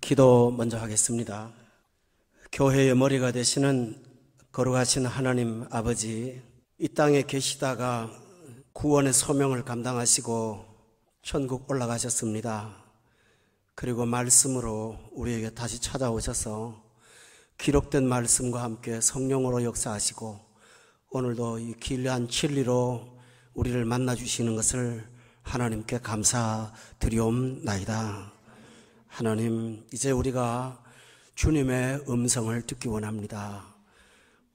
기도 먼저 하겠습니다. 교회의 머리가 되시는 거룩하신 하나님 아버지, 이 땅에 계시다가 구원의 소명을 감당하시고 천국 올라가셨습니다. 그리고 말씀으로 우리에게 다시 찾아오셔서 기록된 말씀과 함께 성령으로 역사하시고 오늘도 이 귀한 진리로 우리를 만나주시는 것을 하나님께 감사드리옵나이다. 하나님, 이제 우리가 주님의 음성을 듣기 원합니다.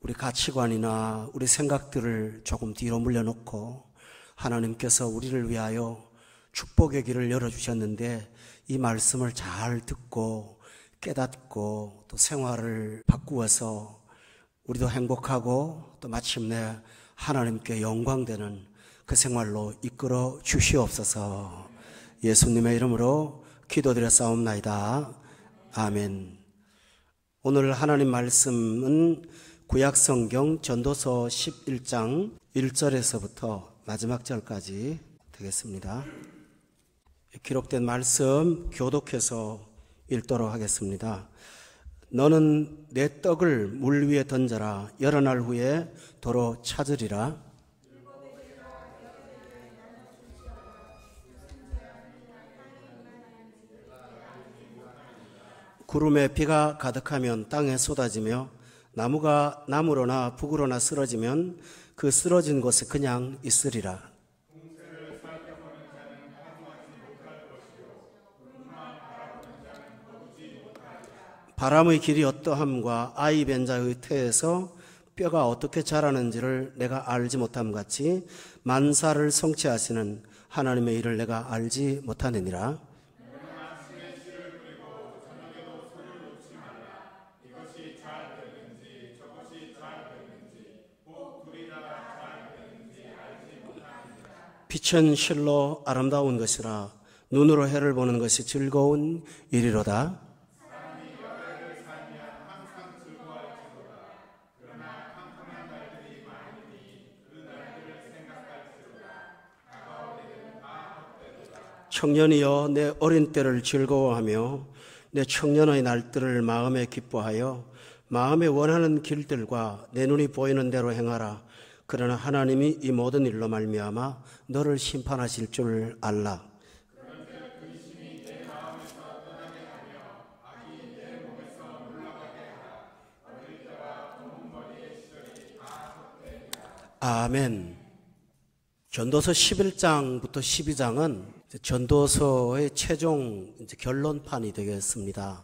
우리 가치관이나 우리 생각들을 조금 뒤로 물려놓고 하나님께서 우리를 위하여 축복의 길을 열어주셨는데 이 말씀을 잘 듣고 깨닫고 또 생활을 바꾸어서 우리도 행복하고 또 마침내 하나님께 영광되는 그 생활로 이끌어 주시옵소서. 예수님의 이름으로 기도드렸사옵나이다. 아멘. 오늘 하나님 말씀은 구약성경 전도서 11장 1절에서부터 마지막 절까지 되겠습니다. 기록된 말씀 교독해서 읽도록 하겠습니다. 너는 내 떡을 물 위에 던져라. 여러 날 후에 도로 찾으리라. 구름에 비가 가득하면 땅에 쏟아지며 나무가 나무로나 북으로나 쓰러지면 그 쓰러진 곳에 그냥 있으리라. 바람의 길이 어떠함과 아이 뵌 자의 태에서 뼈가 어떻게 자라는지를 내가 알지 못함 같이 만사를 성취하시는 하나님의 일을 내가 알지 못하느니라. 빛은 실로 아름다운 것이라 눈으로 해를 보는 것이 즐거운 일이로다. 청년이여 내 어린 때를 즐거워하며 내 청년의 날들을 마음에 기뻐하여 마음에 원하는 길들과 내 눈이 보이는 대로 행하라. 그러나 하나님이 이 모든 일로 말미암아 너를 심판하실 줄 알라. 아멘. 전도서 11장부터 12장은 전도서의 최종 결론판이 되겠습니다.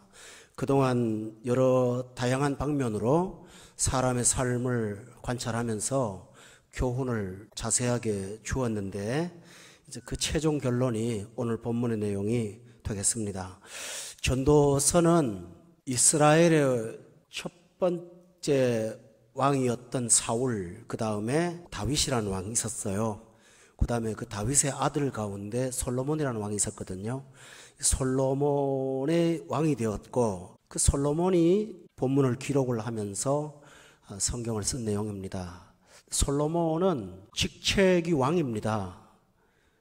그동안 여러 다양한 방면으로 사람의 삶을 관찰하면서 교훈을 자세하게 주었는데 이제 그 최종 결론이 오늘 본문의 내용이 되겠습니다. 전도서는 이스라엘의 첫 번째 왕이었던 사울, 그 다음에 다윗이라는 왕이 있었어요. 그 다음에 그 다윗의 아들 가운데 솔로몬이라는 왕이 있었거든요. 솔로몬의 왕이 되었고 그 솔로몬이 본문을 기록을 하면서 성경을 쓴 내용입니다. 솔로몬은 직책이 왕입니다.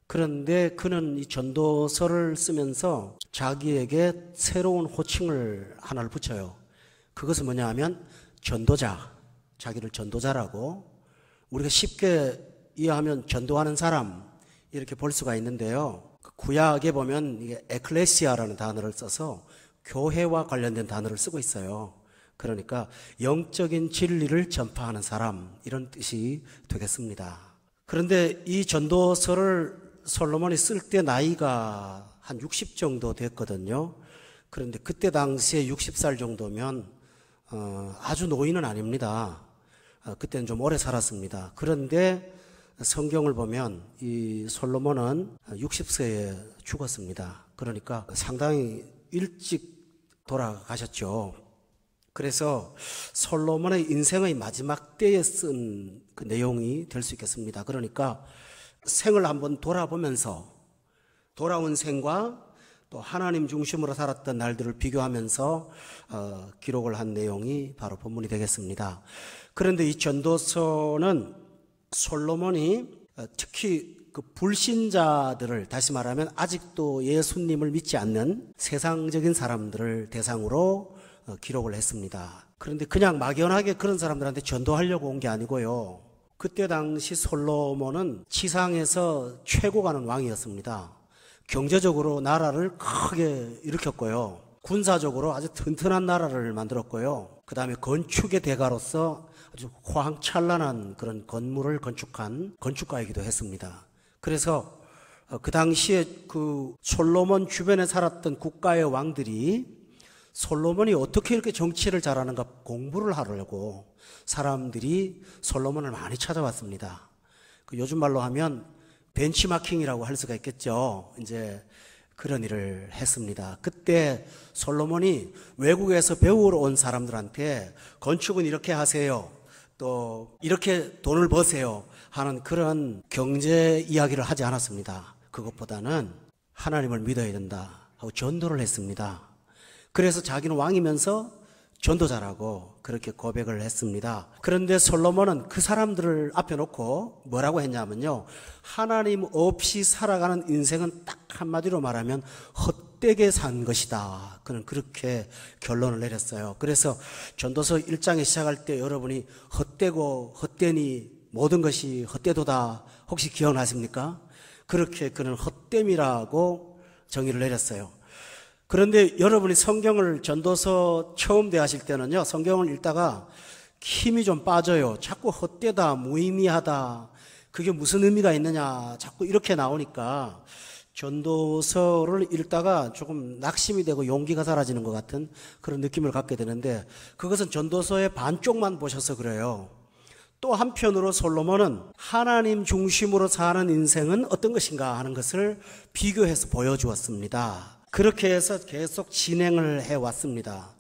그런데 그는 이 전도서를 쓰면서 자기에게 새로운 호칭을 하나를 붙여요. 그것은 뭐냐 하면 전도자, 자기를 전도자라고, 우리가 쉽게 이해하면 전도하는 사람 이렇게 볼 수가 있는데요. 구약에 보면 이게 에클레시아라는 단어를 써서 교회와 관련된 단어를 쓰고 있어요. 그러니까 영적인 진리를 전파하는 사람, 이런 뜻이 되겠습니다. 그런데 이 전도서를 솔로몬이 쓸 때 나이가 한 60 정도 됐거든요. 그런데 그때 당시에 60살 정도면 아주 노인은 아닙니다. 그때는 좀 오래 살았습니다. 그런데 성경을 보면 이 솔로몬은 60세에 죽었습니다. 그러니까 상당히 일찍 돌아가셨죠. 그래서 솔로몬의 인생의 마지막 때에 쓴 그 내용이 될 수 있겠습니다. 그러니까 생을 한번 돌아보면서 돌아온 생과 또 하나님 중심으로 살았던 날들을 비교하면서 기록을 한 내용이 바로 본문이 되겠습니다. 그런데 이 전도서는 솔로몬이 특히 그 불신자들을, 다시 말하면 아직도 예수님을 믿지 않는 세상적인 사람들을 대상으로 기록을 했습니다. 그런데 그냥 막연하게 그런 사람들한테 전도하려고 온 게 아니고요. 그때 당시 솔로몬은 지상에서 최고 가는 왕이었습니다. 경제적으로 나라를 크게 일으켰고요. 군사적으로 아주 튼튼한 나라를 만들었고요. 그 다음에 건축의 대가로서 아주 화창찬란한 그런 건물을 건축한 건축가이기도 했습니다. 그래서 그 당시에 그 솔로몬 주변에 살았던 국가의 왕들이 솔로몬이 어떻게 이렇게 정치를 잘하는가 공부를 하려고 사람들이 솔로몬을 많이 찾아왔습니다. 그 요즘 말로 하면 벤치마킹이라고 할 수가 있겠죠. 이제 그런 일을 했습니다. 그때 솔로몬이 외국에서 배우러 온 사람들한테 건축은 이렇게 하세요, 또 이렇게 돈을 버세요 하는 그런 경제 이야기를 하지 않았습니다. 그것보다는 하나님을 믿어야 된다 하고 전도를 했습니다. 그래서 자기는 왕이면서 전도자라고 그렇게 고백을 했습니다. 그런데 솔로몬은 그 사람들을 앞에 놓고 뭐라고 했냐면요, 하나님 없이 살아가는 인생은 딱 한마디로 말하면 헛되게 산 것이다. 그는 그렇게 결론을 내렸어요. 그래서 전도서 1장에 시작할 때 여러분이 헛되고 헛되니 모든 것이 헛되도다 혹시 기억나십니까? 그렇게 그는 헛됨이라고 정의를 내렸어요. 그런데 여러분이 성경을 전도서 처음 대하실 때는요, 성경을 읽다가 힘이 좀 빠져요. 자꾸 헛되다, 무의미하다, 그게 무슨 의미가 있느냐, 자꾸 이렇게 나오니까 전도서를 읽다가 조금 낙심이 되고 용기가 사라지는 것 같은 그런 느낌을 갖게 되는데, 그것은 전도서의 반쪽만 보셔서 그래요. 또 한편으로 솔로몬은 하나님 중심으로 사는 인생은 어떤 것인가 하는 것을 비교해서 보여주었습니다. 그렇게 해서 계속 진행을 해왔습니다.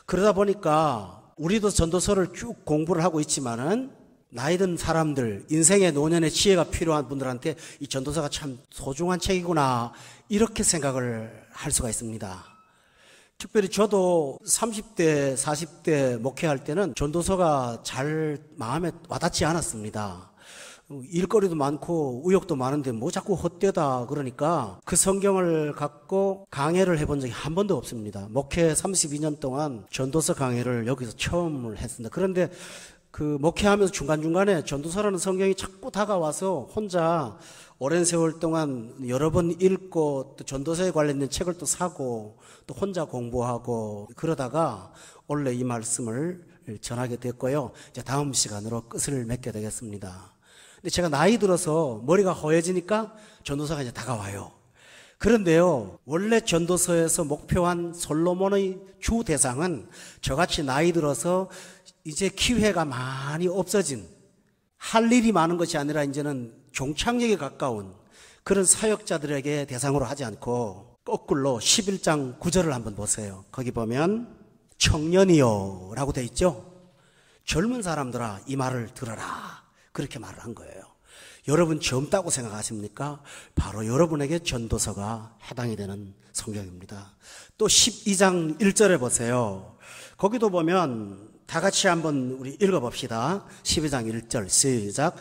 그러다 보니까 우리도 전도서를 쭉 공부를 하고 있지만은 나이 든 사람들, 인생의 노년의 지혜가 필요한 분들한테 이 전도서가 참 소중한 책이구나, 이렇게 생각을 할 수가 있습니다. 특별히 저도 30대, 40대 목회할 때는 전도서가 잘 마음에 와닿지 않았습니다. 일거리도 많고 의욕도 많은데 뭐 자꾸 헛되다 그러니까 그 성경을 갖고 강해를 해본 적이 한 번도 없습니다. 목회 32년 동안 전도서 강해를 여기서 처음 했습니다. 그런데 그 목회하면서 중간중간에 전도서라는 성경이 자꾸 다가와서 혼자 오랜 세월 동안 여러 번 읽고 또 전도서에 관련된 책을 또 사고 또 혼자 공부하고 그러다가 원래 이 말씀을 전하게 됐고요. 이제 다음 시간으로 끝을 맺게 되겠습니다. 근데 제가 나이 들어서 머리가 허해지니까 전도서가 이제 다가와요. 그런데요, 원래 전도서에서 목표한 솔로몬의 주 대상은 저같이 나이 들어서 이제 기회가 많이 없어진, 할 일이 많은 것이 아니라 이제는 종착역에 가까운 그런 사역자들에게 대상으로 하지 않고 거꾸로 11장 9절을 한번 보세요. 거기 보면 청년이요 라고 돼 있죠. 젊은 사람들아 이 말을 들어라, 그렇게 말을 한 거예요. 여러분 젊다고 생각하십니까? 바로 여러분에게 전도서가 해당이 되는 성경입니다. 또 12장 1절에 보세요. 거기도 보면 다 같이 한번 우리 읽어봅시다. 12장 1절 시작.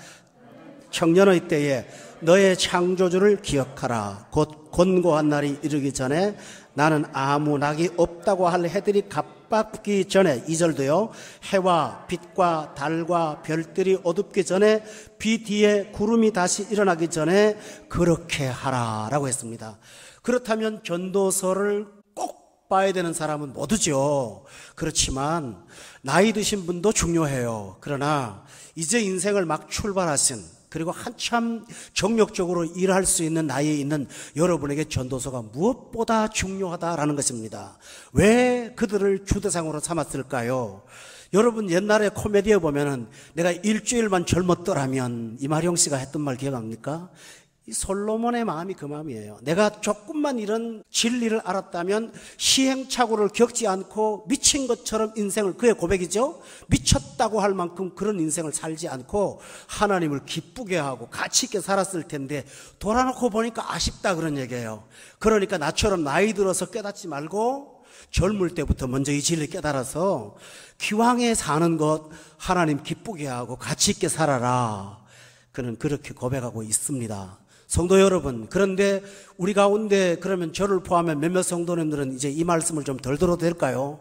청년의 때에 너의 창조주를 기억하라. 곧 권고한 날이 이르기 전에 나는 아무 낙이 없다고 할 해들이 갑갑기 전에, 2절도요, 해와 빛과 달과 별들이 어둡기 전에 비 뒤에 구름이 다시 일어나기 전에 그렇게 하라라고 했습니다. 그렇다면 전도서를 꼭 봐야 되는 사람은 모두죠. 그렇지만 나이 드신 분도 중요해요. 그러나 이제 인생을 막 출발하신, 그리고 한참 정력적으로 일할 수 있는 나이에 있는 여러분에게 전도서가 무엇보다 중요하다라는 것입니다. 왜 그들을 주대상으로 삼았을까요? 여러분 옛날에 코미디에 보면은 내가 일주일만 젊었더라면, 이마령 씨가 했던 말 기억합니까? 이 솔로몬의 마음이 그 마음이에요. 내가 조금만 이런 진리를 알았다면 시행착오를 겪지 않고 미친 것처럼 인생을, 그의 고백이죠, 미쳤다고 할 만큼 그런 인생을 살지 않고 하나님을 기쁘게 하고 가치 있게 살았을 텐데 돌아놓고 보니까 아쉽다, 그런 얘기예요. 그러니까 나처럼 나이 들어서 깨닫지 말고 젊을 때부터 먼저 이 진리를 깨달아서 기왕에 사는 것 하나님 기쁘게 하고 가치 있게 살아라. 그는 그렇게 고백하고 있습니다. 성도 여러분, 그런데 우리 가운데 그러면 저를 포함한 몇몇 성도님들은 이제 이 말씀을 좀 덜 들어도 될까요?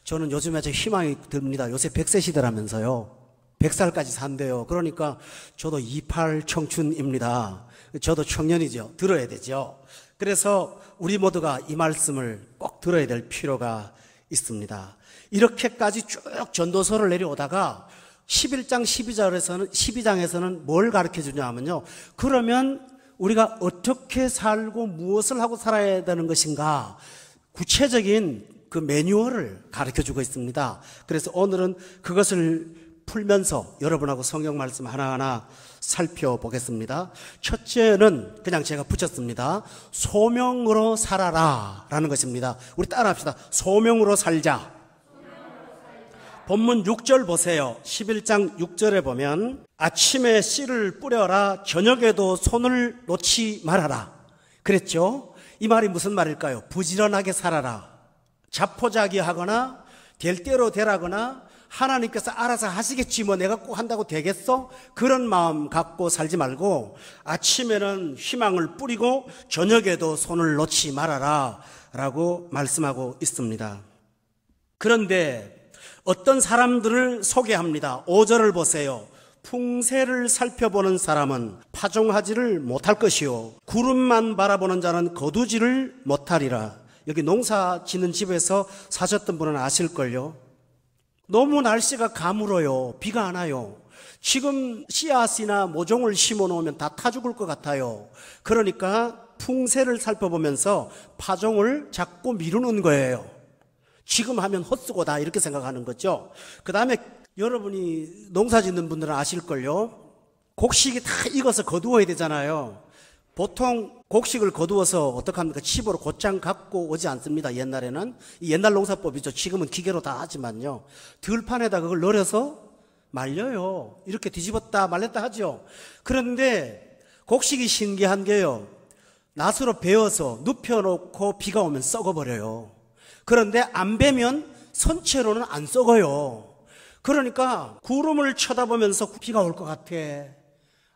저는 요즘에 아주 희망이 듭니다. 요새 100세 시대라면서요. 100살까지 산대요. 그러니까 저도 28 청춘입니다. 저도 청년이죠. 들어야 되죠. 그래서 우리 모두가 이 말씀을 꼭 들어야 될 필요가 있습니다. 이렇게까지 쭉 전도서를 내려오다가 11장 12장에서는 뭘 가르쳐 주냐 하면요. 그러면 우리가 어떻게 살고 무엇을 하고 살아야 되는 것인가 구체적인 그 매뉴얼을 가르쳐 주고 있습니다. 그래서 오늘은 그것을 풀면서 여러분하고 성경 말씀 하나하나 살펴보겠습니다. 첫째는 그냥 제가 붙였습니다. 소명으로 살아라 라는 것입니다. 우리 따라합시다. 소명으로 살자. 본문 6절 보세요. 11장 6절에 보면 아침에 씨를 뿌려라, 저녁에도 손을 놓지 말아라 그랬죠. 이 말이 무슨 말일까요? 부지런하게 살아라. 자포자기하거나 될 대로 되라거나 하나님께서 알아서 하시겠지 뭐 내가 꼭 한다고 되겠어? 그런 마음 갖고 살지 말고 아침에는 희망을 뿌리고 저녁에도 손을 놓지 말아라 라고 말씀하고 있습니다. 그런데 어떤 사람들을 소개합니다. 5절을 보세요. 풍세를 살펴보는 사람은 파종하지를 못할 것이요 구름만 바라보는 자는 거두지를 못하리라. 여기 농사 짓는 집에서 사셨던 분은 아실걸요. 너무 날씨가 가물어요. 비가 안 와요. 지금 씨앗이나 모종을 심어 놓으면 다 타 죽을 것 같아요. 그러니까 풍세를 살펴보면서 파종을 자꾸 미루는 거예요. 지금 하면 헛수고다 이렇게 생각하는 거죠. 그 다음에 여러분이 농사 짓는 분들은 아실걸요. 곡식이 다 익어서 거두어야 되잖아요. 보통 곡식을 거두어서 어떡합니까? 칩으로 곧장 갖고 오지 않습니다. 옛날에는. 이 옛날 농사법이죠. 지금은 기계로 다 하지만요. 들판에다 그걸 널어서 말려요. 이렇게 뒤집었다 말렸다 하죠. 그런데 곡식이 신기한 게요. 낫으로 베어서 눕혀놓고 비가 오면 썩어버려요. 그런데 안 베면 선체로는 안 썩어요. 그러니까 구름을 쳐다보면서 비가 올 것 같아.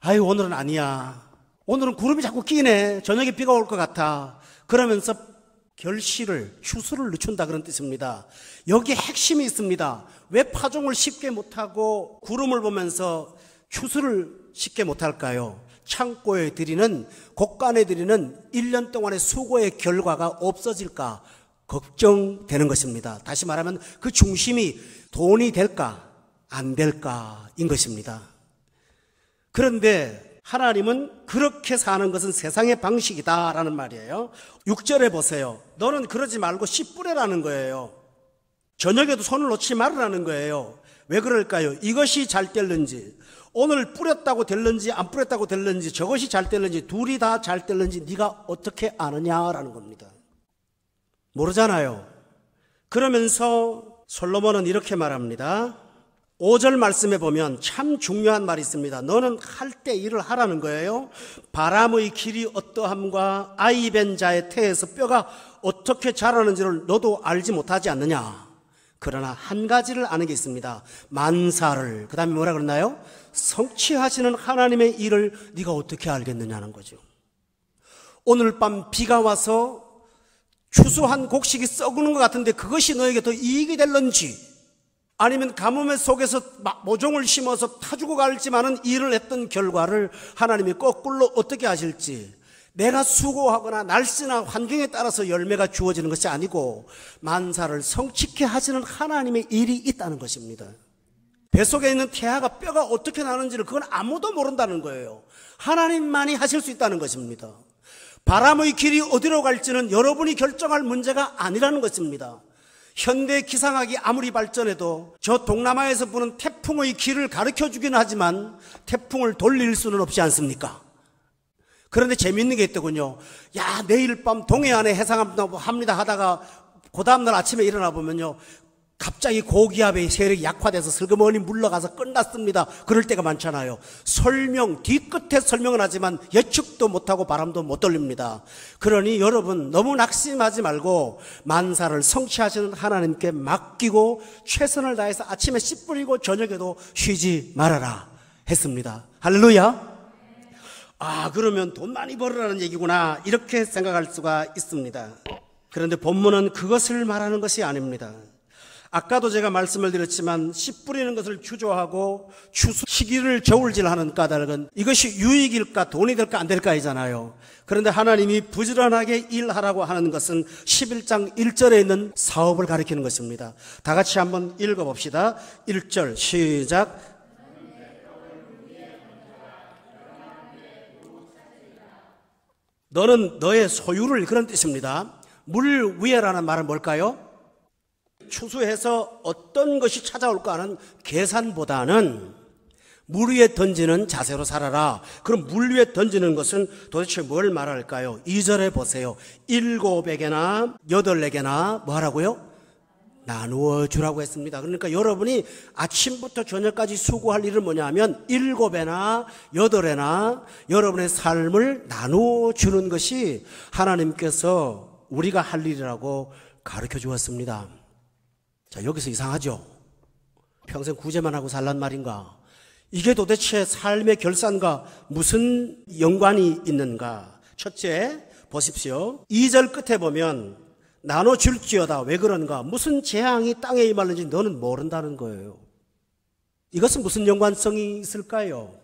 아유 오늘은 아니야. 오늘은 구름이 자꾸 끼네. 저녁에 비가 올 것 같아. 그러면서 결실을, 추수를 늦춘다 그런 뜻입니다. 여기에 핵심이 있습니다. 왜 파종을 쉽게 못하고 구름을 보면서 추수를 쉽게 못할까요? 창고에 들이는, 곡간에 들이는 1년 동안의 수고의 결과가 없어질까 걱정되는 것입니다. 다시 말하면 그 중심이 돈이 될까 안 될까인 것입니다. 그런데 하나님은 그렇게 사는 것은 세상의 방식이다라는 말이에요. 6절에 보세요. 너는 그러지 말고 씨 뿌려라는 거예요. 저녁에도 손을 놓지 말으라는 거예요. 왜 그럴까요? 이것이 잘 될는지, 오늘 뿌렸다고 될는지 안 뿌렸다고 될는지, 저것이 잘 될는지, 둘이 다 잘 될는지 네가 어떻게 아느냐라는 겁니다. 모르잖아요. 그러면서 솔로몬은 이렇게 말합니다. 5절 말씀에 보면 참 중요한 말이 있습니다. 너는 할 때 일을 하라는 거예요. 바람의 길이 어떠함과 아이 벤 자의 태에서 뼈가 어떻게 자라는지를 너도 알지 못하지 않느냐. 그러나 한 가지를 아는 게 있습니다. 만사를, 그 다음에 뭐라 그러나요? 성취하시는 하나님의 일을 네가 어떻게 알겠느냐는 거죠. 오늘 밤 비가 와서 추수한 곡식이 썩는 것 같은데 그것이 너에게 더 이익이 될런지, 아니면 가뭄의 속에서 모종을 심어서 타주고 갈지만은 일을 했던 결과를 하나님이 거꾸로 어떻게 하실지, 내가 수고하거나 날씨나 환경에 따라서 열매가 주어지는 것이 아니고 만사를 성취케 하시는 하나님의 일이 있다는 것입니다. 뱃속에 있는 태아가 뼈가 어떻게 나는지를 그건 아무도 모른다는 거예요. 하나님만이 하실 수 있다는 것입니다. 바람의 길이 어디로 갈지는 여러분이 결정할 문제가 아니라는 것입니다. 현대 기상학이 아무리 발전해도 저 동남아에서 부는 태풍의 길을 가르쳐 주기는 하지만 태풍을 돌릴 수는 없지 않습니까? 그런데 재미있는 게 있더군요. 야, 내일 밤 동해안에 해상합니다 하다가 그 다음날 아침에 일어나 보면요, 갑자기 고기압의 세력이 약화돼서 슬그머니 물러가서 끝났습니다. 그럴 때가 많잖아요. 뒤끝에 설명을 하지만 예측도 못하고 바람도 못 돌립니다. 그러니 여러분 너무 낙심하지 말고 만사를 성취하시는 하나님께 맡기고 최선을 다해서 아침에 씨 뿌리고 저녁에도 쉬지 말아라 했습니다. 할렐루야. 그러면 돈 많이 벌으라는 얘기구나, 이렇게 생각할 수가 있습니다. 그런데 본문은 그것을 말하는 것이 아닙니다. 아까도 제가 말씀을 드렸지만 씨 뿌리는 것을 주저하고 추수 시기를 저울질하는 까닭은 이것이 유익일까 돈이 될까 안 될까이잖아요. 그런데 하나님이 부지런하게 일하라고 하는 것은 11장 1절에 있는 사업을 가리키는 것입니다. 다 같이 한번 읽어봅시다. 1절 시작. 너는 너의 소유를, 그런 뜻입니다. 물 위에라는 말은 뭘까요? 추수해서 어떤 것이 찾아올까 하는 계산보다는 물 위에 던지는 자세로 살아라. 그럼 물 위에 던지는 것은 도대체 뭘 말할까요? 2절에 보세요. 7에게나 8에게나 뭐 하라고요? 나누어 주라고 했습니다. 그러니까 여러분이 아침부터 저녁까지 수고할 일은 뭐냐면 7에나 8에나 여러분의 삶을 나누어 주는 것이 하나님께서 우리가 할 일이라고 가르쳐 주었습니다. 자, 여기서 이상하죠? 평생 구제만 하고 살란 말인가? 이게 도대체 삶의 결산과 무슨 연관이 있는가? 첫째, 보십시오. 2절 끝에 보면 나눠줄지어다. 왜 그런가? 무슨 재앙이 땅에 임하는지 너는 모른다는 거예요. 이것은 무슨 연관성이 있을까요?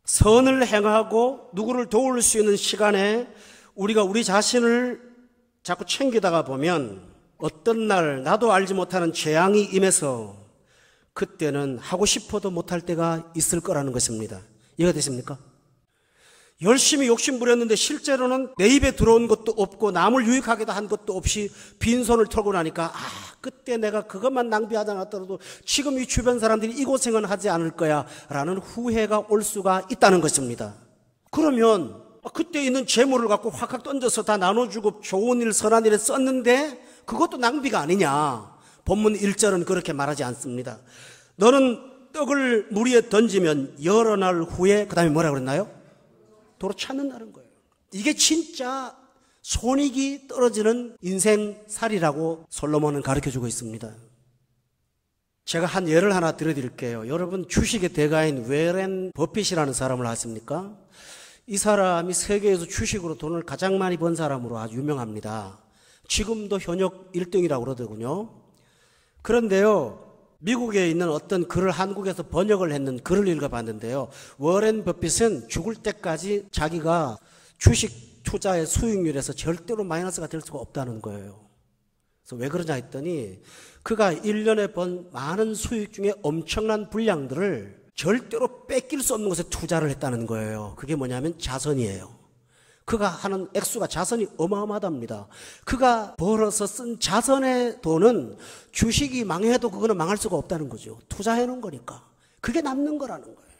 선을 행하고 누구를 도울 수 있는 시간에 우리가 우리 자신을 자꾸 챙기다가 보면 어떤 날 나도 알지 못하는 재앙이 임해서 그때는 하고 싶어도 못할 때가 있을 거라는 것입니다. 이해가 되십니까? 열심히 욕심 부렸는데 실제로는 내 입에 들어온 것도 없고 남을 유익하게도 한 것도 없이 빈손을 털고 나니까 그때 내가 그것만 낭비하지 않았더라도 지금 이 주변 사람들이 이 고생은 하지 않을 거야 라는 후회가 올 수가 있다는 것입니다. 그러면 그때 있는 재물을 갖고 확확 던져서 다 나눠주고 좋은 일 선한 일에 썼는데 그것도 낭비가 아니냐? 본문 1절은 그렇게 말하지 않습니다. 너는 떡을 물 위에 던지면 여러 날 후에 그 다음에 뭐라고 그랬나요? 도로 찾는다는 거예요. 이게 진짜 손익이 떨어지는 인생살이라고 솔로몬은 가르쳐주고 있습니다. 제가 한 예를 하나 들어드릴게요. 여러분 주식의 대가인 워렌 버핏이라는 사람을 아십니까? 이 사람이 세계에서 주식으로 돈을 가장 많이 번 사람으로 아주 유명합니다. 지금도 현역 1등이라고 그러더군요. 그런데요, 미국에 있는 어떤 글을 한국에서 번역을 했는 글을 읽어봤는데요. 워렌 버핏은 죽을 때까지 자기가 주식 투자의 수익률에서 절대로 마이너스가 될 수가 없다는 거예요. 그래서 왜 그러냐 했더니 그가 1년에 번 많은 수익 중에 엄청난 분량들을 절대로 뺏길 수 없는 것에 투자를 했다는 거예요. 그게 뭐냐면 자선이에요. 그가 하는 액수가 자선이 어마어마하답니다. 그가 벌어서 쓴 자선의 돈은 주식이 망해도 그거는 망할 수가 없다는 거죠. 투자해 놓은 거니까. 그게 남는 거라는 거예요.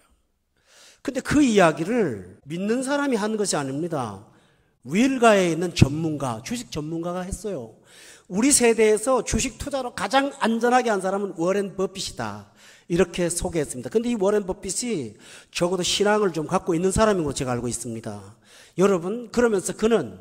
근데 그 이야기를 믿는 사람이 한 것이 아닙니다. 윌가에 있는 전문가, 주식 전문가가 했어요. 우리 세대에서 주식 투자로 가장 안전하게 한 사람은 워렌 버핏이다. 이렇게 소개했습니다. 근데 이 워렌 버핏이 적어도 신앙을 좀 갖고 있는 사람인 걸로 제가 알고 있습니다. 여러분, 그러면서 그는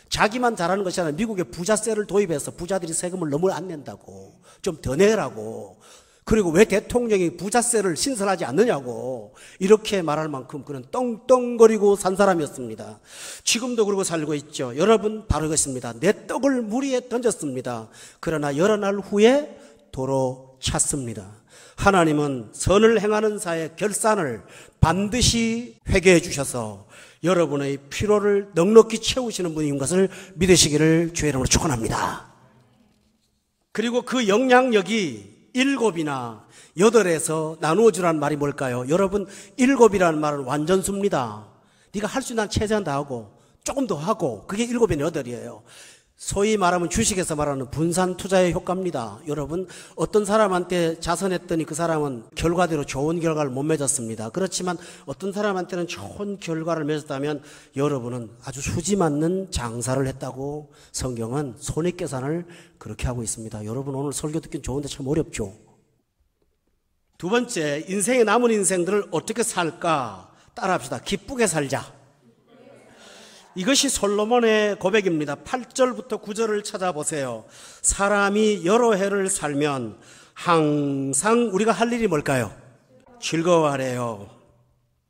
자기만 잘하는 것이 아니라 미국에 부자세를 도입해서 부자들이 세금을 너무 안 낸다고, 좀 더 내라고, 그리고 왜 대통령이 부자세를 신설하지 않느냐고 이렇게 말할 만큼 그는 떵떵거리고 산 사람이었습니다. 지금도 그러고 살고 있죠. 여러분, 바로 이것입니다. 내 떡을 물 위에 던졌습니다. 그러나 여러 날 후에 도로 찼습니다. 하나님은 선을 행하는 자의 결산을 반드시 회개해 주셔서 여러분의 피로를 넉넉히 채우시는 분인 것을 믿으시기를 주의 이름으로 축원합니다. 그리고 그 영향력이 7이나 8에서 나누어 주라는 말이 뭘까요? 여러분, 7이라는 말은 완전수입니다. 네가 할 수 있는 한 최대한 다 하고 조금 더 하고, 그게 7이나 8이에요. 소위 말하면 주식에서 말하는 분산 투자의 효과입니다. 여러분, 어떤 사람한테 자선했더니 그 사람은 결과대로 좋은 결과를 못 맺었습니다. 그렇지만 어떤 사람한테는 좋은 결과를 맺었다면 여러분은 아주 수지 맞는 장사를 했다고 성경은 손익계산을 그렇게 하고 있습니다. 여러분, 오늘 설교 듣긴 좋은데 참 어렵죠. 두 번째, 인생의 남은 인생들을 어떻게 살까? 따라합시다. 기쁘게 살자. 이것이 솔로몬의 고백입니다. 8절부터 9절을 찾아보세요. 사람이 여러 해를 살면 항상 우리가 할 일이 뭘까요? 즐거워하래요.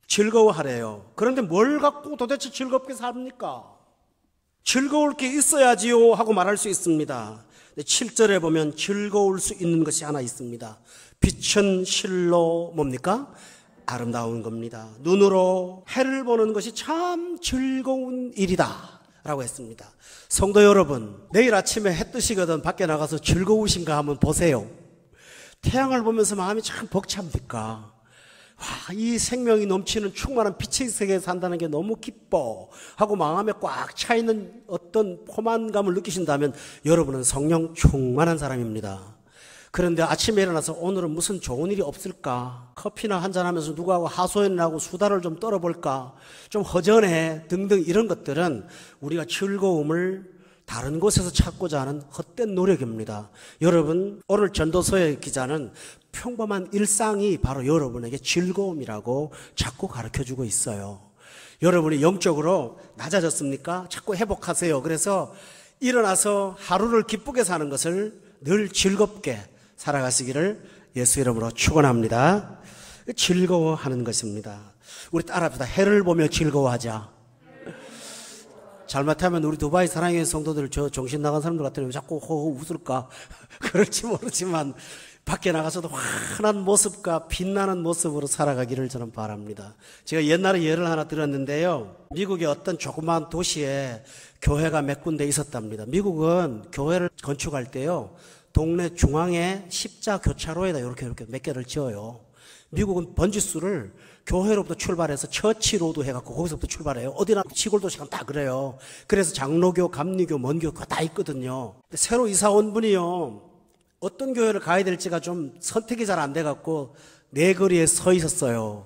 즐거워하래요. 그런데 뭘 갖고 도대체 즐겁게 삽니까? 즐거울 게 있어야지요 하고 말할 수 있습니다. 7절에 보면 즐거울 수 있는 것이 하나 있습니다. 빛은 실로 뭡니까? 아름다운 겁니다. 눈으로 해를 보는 것이 참 즐거운 일이다 라고 했습니다. 성도 여러분, 내일 아침에 해 뜨시거든 밖에 나가서 즐거우신가 한번 보세요. 태양을 보면서 마음이 참 벅찹니까? 와, 이 생명이 넘치는 충만한 빛의 세계에 산다는 게 너무 기뻐 하고 마음에 꽉 차있는 어떤 포만감을 느끼신다면 여러분은 성령 충만한 사람입니다. 그런데 아침에 일어나서 오늘은 무슨 좋은 일이 없을까? 커피나 한잔하면서 누구하고 하소연하고 수다를 좀 떨어볼까? 좀 허전해 등등 이런 것들은 우리가 즐거움을 다른 곳에서 찾고자 하는 헛된 노력입니다. 여러분, 오늘 전도서의 기자는 평범한 일상이 바로 여러분에게 즐거움이라고 자꾸 가르쳐주고 있어요. 여러분이 영적으로 낮아졌습니까? 자꾸 회복하세요. 그래서 일어나서 하루를 기쁘게 사는 것을 늘 즐겁게 살아가시기를 예수 이름으로 축원합니다. 즐거워하는 것입니다. 우리 따라합시다. 해를 보며 즐거워하자. 잘못하면 우리 두바이 사랑의 성도들 저 정신 나간 사람들 같으면 자꾸 호호 웃을까? 그럴지 모르지만 밖에 나가서도 환한 모습과 빛나는 모습으로 살아가기를 저는 바랍니다. 제가 옛날에 예를 하나 들었는데요. 미국의 어떤 조그마한 도시에 교회가 몇 군데 있었답니다. 미국은 교회를 건축할 때요, 동네 중앙에 십자 교차로에다 이렇게 몇 개를 지어요. 미국은 번지수를 교회로부터 출발해서 처치로도 해갖고 거기서부터 출발해요. 어디나 시골 도시가 다 그래요. 그래서 장로교, 감리교, 먼교가 다 있거든요. 근데 새로 이사 온 분이요, 어떤 교회를 가야 될지가 좀 선택이 잘 안 돼갖고 내 거리에 서 있었어요.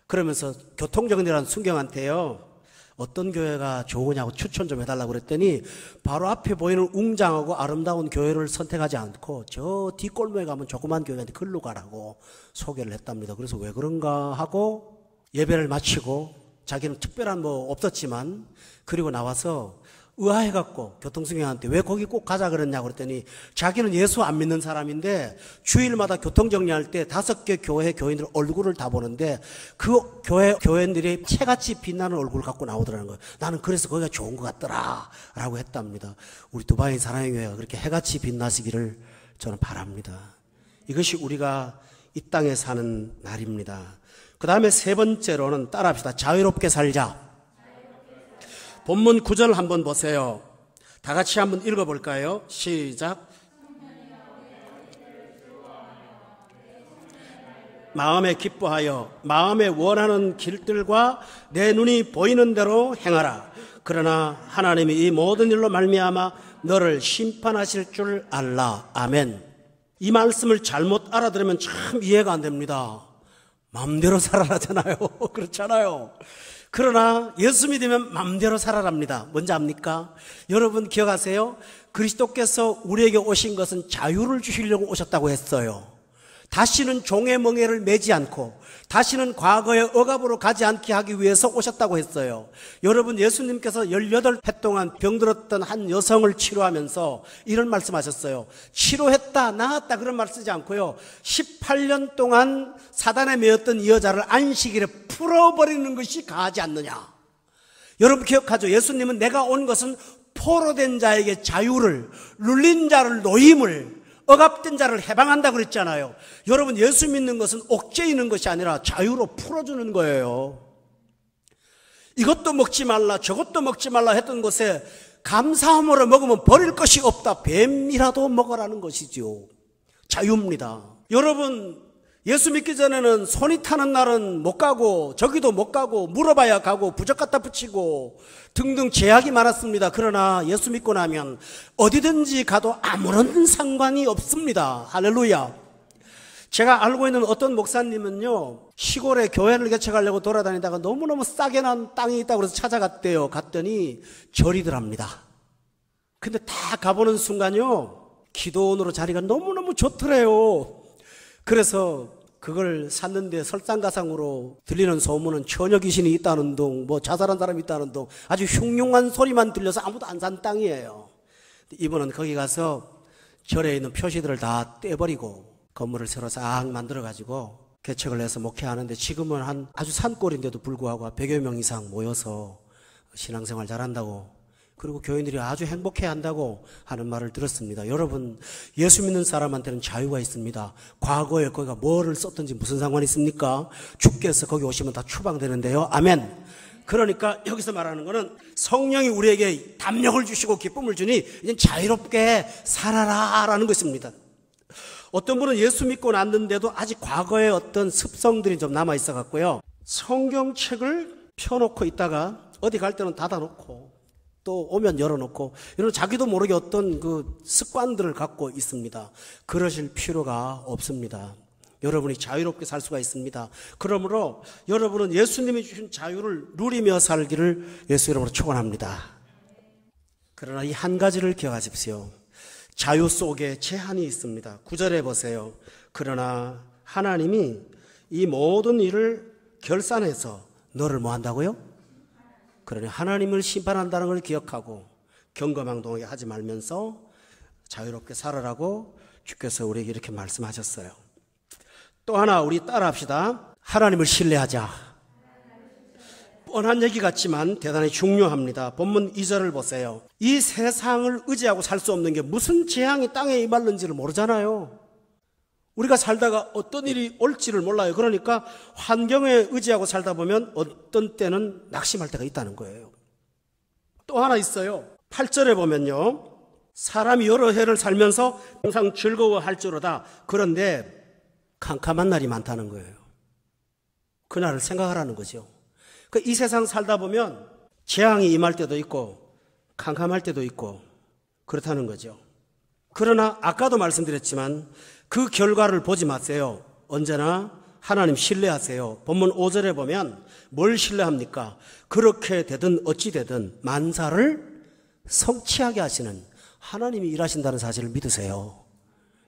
그러면서 교통정리라는 순경한테요, 어떤 교회가 좋으냐고 추천 좀 해달라고 그랬더니 바로 앞에 보이는 웅장하고 아름다운 교회를 선택하지 않고 저 뒷골목에 가면 조그만 교회한테 글로 가라고 소개를 했답니다. 그래서 왜 그런가 하고 예배를 마치고 자기는 특별한 뭐 없었지만 그리고 나와서 의아해갖고 교통승경한테 왜 거기 꼭 가자 그랬냐고 그랬더니 자기는 예수 안 믿는 사람인데 주일마다 교통정리할 때 5개 교회 교인들 얼굴을 다 보는데 그 교인들이 채같이 빛나는 얼굴을 갖고 나오더라는 거예요. 나는 그래서 거기가 좋은 것 같더라 라고 했답니다. 우리 두바이 사랑의 교회가 그렇게 해같이 빛나시기를 저는 바랍니다. 이것이 우리가 이 땅에 사는 날입니다. 그 다음에 세 번째로는 따라합시다. 자유롭게 살자. 본문 9절 한번 보세요. 다 같이 한번 읽어볼까요? 시작. 마음에 기뻐하여 마음에 원하는 길들과 내 눈이 보이는 대로 행하라. 그러나 하나님이 이 모든 일로 말미암아 너를 심판하실 줄 알라. 아멘. 이 말씀을 잘못 알아들으면 참 이해가 안 됩니다. 마음대로 살아라잖아요. 그렇잖아요. 그러나 예수 믿으면 마음대로 살아랍니다. 뭔지 압니까? 여러분 기억하세요? 그리스도께서 우리에게 오신 것은 자유를 주시려고 오셨다고 했어요. 다시는 종의 멍에를 매지 않고 다시는 과거의 억압으로 가지 않게 하기 위해서 오셨다고 했어요. 여러분, 예수님께서 18해 동안 병들었던 한 여성을 치료하면서 이런 말씀하셨어요. 치료했다, 나았다 그런 말 쓰지 않고요, 18년 동안 사단에 매였던 이 여자를 안식일에 풀어버리는 것이 가하지 않느냐. 여러분 기억하죠? 예수님은 내가 온 것은 포로된 자에게 자유를, 눌린 자를 노임을, 억압된 자를 해방한다고 그랬잖아요. 여러분, 예수 믿는 것은 옥죄 있는 것이 아니라 자유로 풀어주는 거예요. 이것도 먹지 말라 저것도 먹지 말라 했던 것에 감사함으로 먹으면 버릴 것이 없다. 뱀이라도 먹으라는 것이죠. 자유입니다. 여러분, 예수 믿기 전에는 손이 타는 날은 못 가고 저기도 못 가고 물어봐야 가고 부적 갖다 붙이고 등등 제약이 많았습니다. 그러나 예수 믿고 나면 어디든지 가도 아무런 상관이 없습니다. 할렐루야. 제가 알고 있는 어떤 목사님은요, 시골에 교회를 개척하려고 돌아다니다가 너무너무 싸게 난 땅이 있다고 그래서 찾아갔대요. 갔더니 절이더랍니다. 근데 다 가보는 순간요, 기도원으로 자리가 너무너무 좋더래요. 그래서 그걸 샀는데 설상가상으로 들리는 소문은 처녀 귀신이 있다는 둥, 뭐 자살한 사람이 있다는 둥, 아주 흉흉한 소리만 들려서 아무도 안 산 땅이에요. 이분은 거기 가서 절에 있는 표시들을 다 떼버리고 건물을 새로 싹 만들어가지고 개척을 해서 목회하는데 지금은 한 아주 산골인데도 불구하고 100여 명 이상 모여서 신앙생활 잘한다고, 그리고 교인들이 아주 행복해 한다고 하는 말을 들었습니다. 여러분, 예수 믿는 사람한테는 자유가 있습니다. 과거에 거기가 뭐를 썼든지 무슨 상관이 있습니까? 주께서 거기 오시면 다 추방되는데요. 아멘. 그러니까 여기서 말하는 거는 성령이 우리에게 담력을 주시고 기쁨을 주니 이제 자유롭게 살아라 라는 것입니다. 어떤 분은 예수 믿고 났는데도 아직 과거의 어떤 습성들이 좀 남아 있어 갖고요, 성경책을 펴놓고 있다가 어디 갈 때는 닫아놓고 또 오면 열어놓고 이런 자기도 모르게 어떤 그 습관들을 갖고 있습니다. 그러실 필요가 없습니다. 여러분이 자유롭게 살 수가 있습니다. 그러므로 여러분은 예수님이 주신 자유를 누리며 살기를 예수 이름으로 축원합니다. 그러나 이 한 가지를 기억하십시오. 자유 속에 제한이 있습니다. 9절에 보세요. 그러나 하나님이 이 모든 일을 결산해서 너를 뭐 한다고요? 그러니 하나님을 심판한다는 걸 기억하고 경거망동하게 하지 말면서 자유롭게 살아라고 주께서 우리에게 이렇게 말씀하셨어요. 또 하나 우리 따라합시다. 하나님을 신뢰하자. 뻔한 얘기 같지만 대단히 중요합니다. 본문 2절을 보세요. 이 세상을 의지하고 살 수 없는 게 무슨 재앙이 땅에 임할는지를 모르잖아요. 우리가 살다가 어떤 일이 올지를 몰라요. 그러니까 환경에 의지하고 살다 보면 어떤 때는 낙심할 때가 있다는 거예요. 또 하나 있어요. 8절에 보면요, 사람이 여러 해를 살면서 항상 즐거워할지로다. 그런데 캄캄한 날이 많다는 거예요. 그날을 생각하라는 거죠. 이 세상 살다 보면 재앙이 임할 때도 있고 캄캄할 때도 있고 그렇다는 거죠. 그러나 아까도 말씀드렸지만 그 결과를 보지 마세요. 언제나 하나님 신뢰하세요. 본문 5절에 보면 뭘 신뢰합니까? 그렇게 되든 어찌 되든 만사를 성취하게 하시는 하나님이 일하신다는 사실을 믿으세요.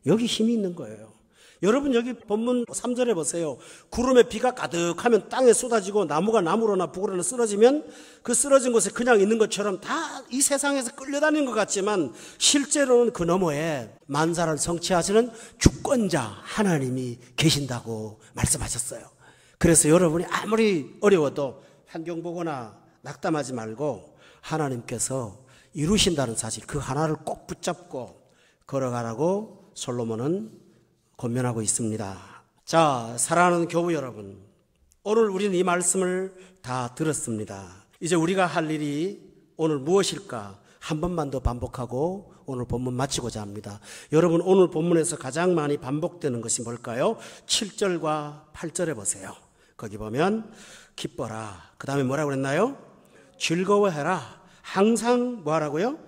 여기 힘이 있는 거예요. 여러분 여기 본문 3절에 보세요. 구름에 비가 가득하면 땅에 쏟아지고 나무가 나무로나 부구로나 쓰러지면 그 쓰러진 곳에 그냥 있는 것처럼 다 이 세상에서 끌려다니는 것 같지만 실제로는 그 너머에 만사를 성취하시는 주권자 하나님이 계신다고 말씀하셨어요. 그래서 여러분이 아무리 어려워도 환경 보거나 낙담하지 말고 하나님께서 이루신다는 사실, 그 하나를 꼭 붙잡고 걸어가라고 솔로몬은 권면하고 있습니다. 자, 사랑하는 교우 여러분, 오늘 우리는 이 말씀을 다 들었습니다. 이제 우리가 할 일이 오늘 무엇일까 한 번만 더 반복하고 오늘 본문 마치고자 합니다. 여러분, 오늘 본문에서 가장 많이 반복되는 것이 뭘까요? 7절과 8절에 보세요. 거기 보면 기뻐라, 그 다음에 뭐라고 그랬나요? 즐거워해라. 항상 뭐 하라고요?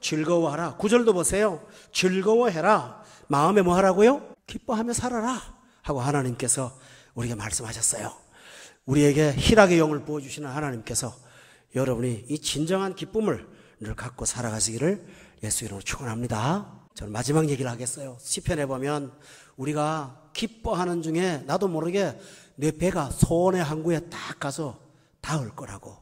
즐거워하라. 9절도 보세요. 즐거워해라. 마음에 뭐 하라고요? 기뻐하며 살아라 하고 하나님께서 우리에게 말씀하셨어요. 우리에게 희락의 영을 부어주시는 하나님께서 여러분이 이 진정한 기쁨을 늘 갖고 살아가시기를 예수 이름으로 축원합니다. 저는 마지막 얘기를 하겠어요. 시편에 보면 우리가 기뻐하는 중에 나도 모르게 내 배가 소원의 항구에 딱 가서 닿을 거라고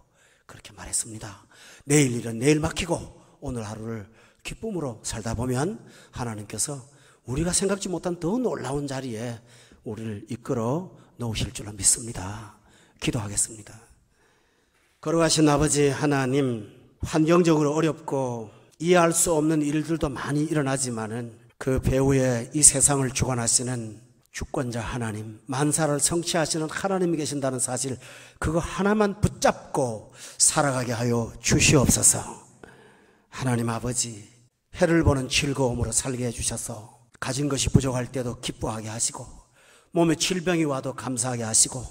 그렇게 말했습니다. 내일 일은 내일 맡기고 오늘 하루를 기쁨으로 살다 보면 하나님께서 우리가 생각지 못한 더 놀라운 자리에 우리를 이끌어 놓으실 줄로 믿습니다. 기도하겠습니다. 걸어가신 아버지 하나님, 환경적으로 어렵고 이해할 수 없는 일들도 많이 일어나지만은 그 배후에 이 세상을 주관하시는 주권자 하나님, 만사를 성취하시는 하나님이 계신다는 사실, 그거 하나만 붙잡고 살아가게 하여 주시옵소서. 하나님 아버지, 해를 보는 즐거움으로 살게 해주셔서 가진 것이 부족할 때도 기뻐하게 하시고 몸에 질병이 와도 감사하게 하시고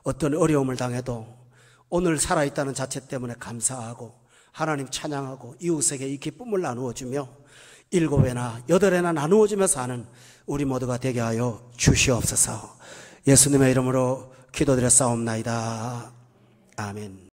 어떤 어려움을 당해도 오늘 살아있다는 자체 때문에 감사하고 하나님 찬양하고 이웃에게 이 기쁨을 나누어주며 7배나 8배나 나누어주며 사는 우리 모두가 되게 하여 주시옵소서. 예수님의 이름으로 기도드렸사옵나이다. 아멘.